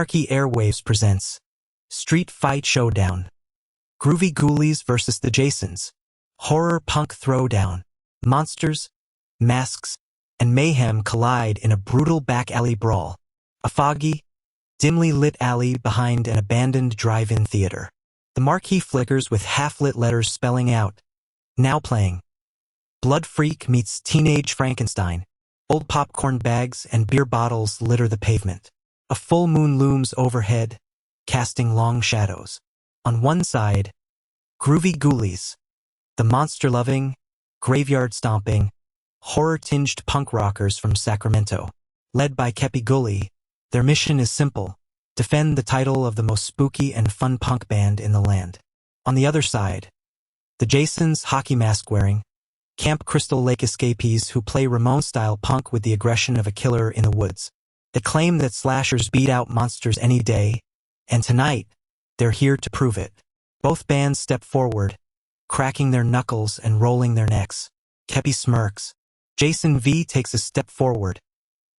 Anarchy Airwaves presents Street Fight Showdown. Groovie Ghoulies versus the Jasons. Horror punk throwdown. Monsters, masks, and mayhem collide in a brutal back alley brawl. A foggy, dimly lit alley behind an abandoned drive-in theater. The marquee flickers with half-lit letters spelling out, "Now playing." Blood Freak meets Teenage Frankenstein. Old popcorn bags and beer bottles litter the pavement. A full moon looms overhead, casting long shadows. On one side, Groovie Ghoulies, the monster-loving, graveyard-stomping, horror-tinged punk rockers from Sacramento. Led by Kepi Ghoulie, their mission is simple: defend the title of the most spooky and fun punk band in the land. On the other side, the Jasons, hockey mask-wearing, Camp Crystal Lake escapees who play Ramon-style punk with the aggression of a killer in the woods. They claim that slashers beat out monsters any day, and tonight, they're here to prove it. Both bands step forward, cracking their knuckles and rolling their necks. Kepi smirks. Jason V takes a step forward,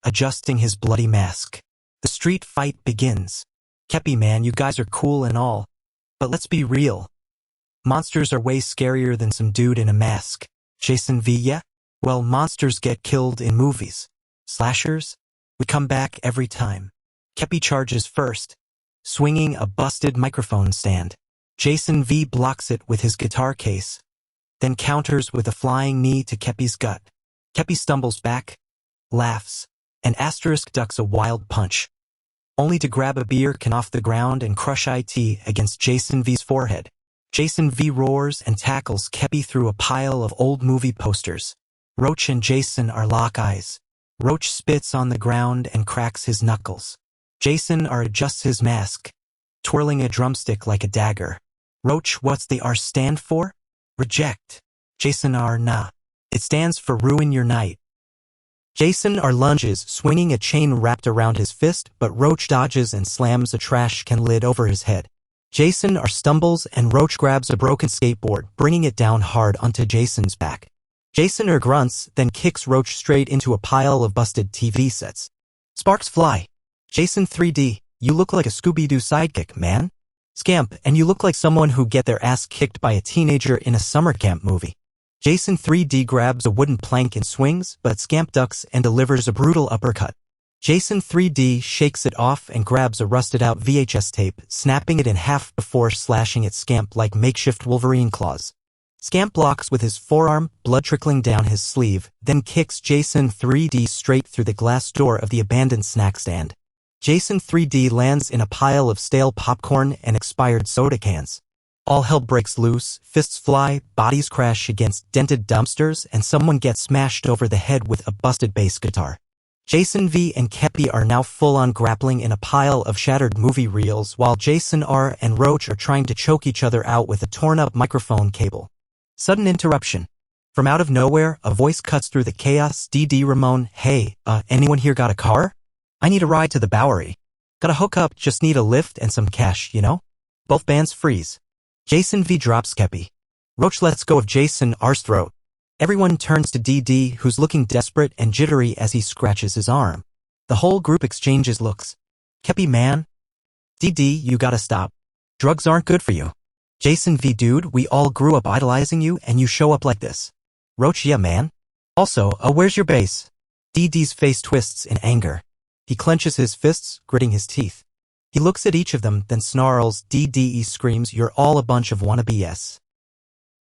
adjusting his bloody mask. The street fight begins. Kepi, man, you guys are cool and all, but let's be real. Monsters are way scarier than some dude in a mask. Jason V, yeah? Well, monsters get killed in movies. Slashers? We come back every time. Kepi charges first, swinging a busted microphone stand. Jason V blocks it with his guitar case, then counters with a flying knee to Kepi's gut. Kepi stumbles back, laughs, and asterisk ducks a wild punch, only to grab a beer can off the ground and crush it against Jason V's forehead. Jason V roars and tackles Kepi through a pile of old movie posters. Roach and Jason are lock eyes. Roach spits on the ground and cracks his knuckles. Jason R adjusts his mask, twirling a drumstick like a dagger. Roach, what's the R stand for? Reject. Jason R, nah. It stands for ruin your night. Jason R lunges, swinging a chain wrapped around his fist, but Roach dodges and slams a trash can lid over his head. Jason R stumbles and Roach grabs a broken skateboard, bringing it down hard onto Jason's back. Jason R grunts, then kicks Roach straight into a pile of busted TV sets. Sparks fly. Jason 3D, you look like a Scooby-Doo sidekick, man. Scamp, and you look like someone who get their ass kicked by a teenager in a summer camp movie. Jason 3D grabs a wooden plank and swings, but Scamp ducks and delivers a brutal uppercut. Jason 3D shakes it off and grabs a rusted-out VHS tape, snapping it in half before slashing at Scamp like makeshift Wolverine claws. Scamp blocks with his forearm, blood trickling down his sleeve, then kicks Jason 3D straight through the glass door of the abandoned snack stand. Jason 3D lands in a pile of stale popcorn and expired soda cans. All hell breaks loose, fists fly, bodies crash against dented dumpsters, and someone gets smashed over the head with a busted bass guitar. Jason V and Kepi are now full-on grappling in a pile of shattered movie reels while Jason R and Roach are trying to choke each other out with a torn-up microphone cable. Sudden interruption. From out of nowhere, a voice cuts through the chaos. DD Ramon, hey, anyone here got a car? I need a ride to the Bowery. Got a hookup, just need a lift and some cash, you know? Both bands freeze. Jason V drops Kepi. Roach lets go of Jason R's throat. Everyone turns to DD, who's looking desperate and jittery as he scratches his arm. The whole group exchanges looks. Kepi, man. DD, you gotta stop. Drugs aren't good for you. Jason V, dude, we all grew up idolizing you and you show up like this. Roach, yeah, man. Also, where's your bass? DD's face twists in anger. He clenches his fists, gritting his teeth. He looks at each of them, then snarls. DDE screams, you're all a bunch of wannabes.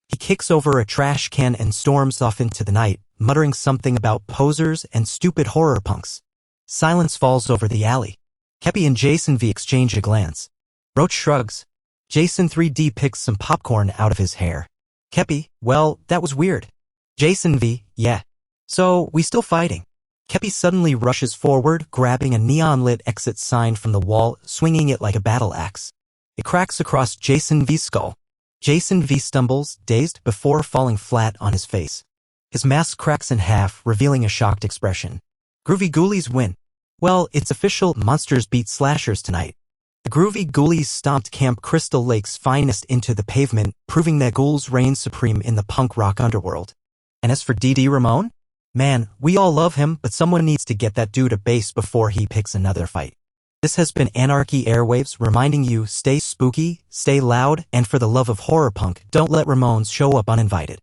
He kicks over a trash can and storms off into the night, muttering something about posers and stupid horror punks. Silence falls over the alley. Kepi and Jason V exchange a glance. Roach shrugs. Jason 3D picks some popcorn out of his hair. Kepi, well, that was weird. Jason V, yeah. So, we still fighting? Kepi suddenly rushes forward, grabbing a neon-lit exit sign from the wall, swinging it like a battle axe. It cracks across Jason V's skull. Jason V stumbles, dazed, before falling flat on his face. His mask cracks in half, revealing a shocked expression. Groovie Ghoulies win. Well, it's official, monsters beat slashers tonight. The Groovie Ghoulies stomped Camp Crystal Lake's finest into the pavement, proving that ghouls reign supreme in the punk rock underworld. And as for DD Ramon? Man, we all love him, but someone needs to get that dude a bass before he picks another fight. This has been Anarchy Airwaves reminding you stay spooky, stay loud, and for the love of horror punk, don't let Ramones show up uninvited.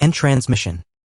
End transmission.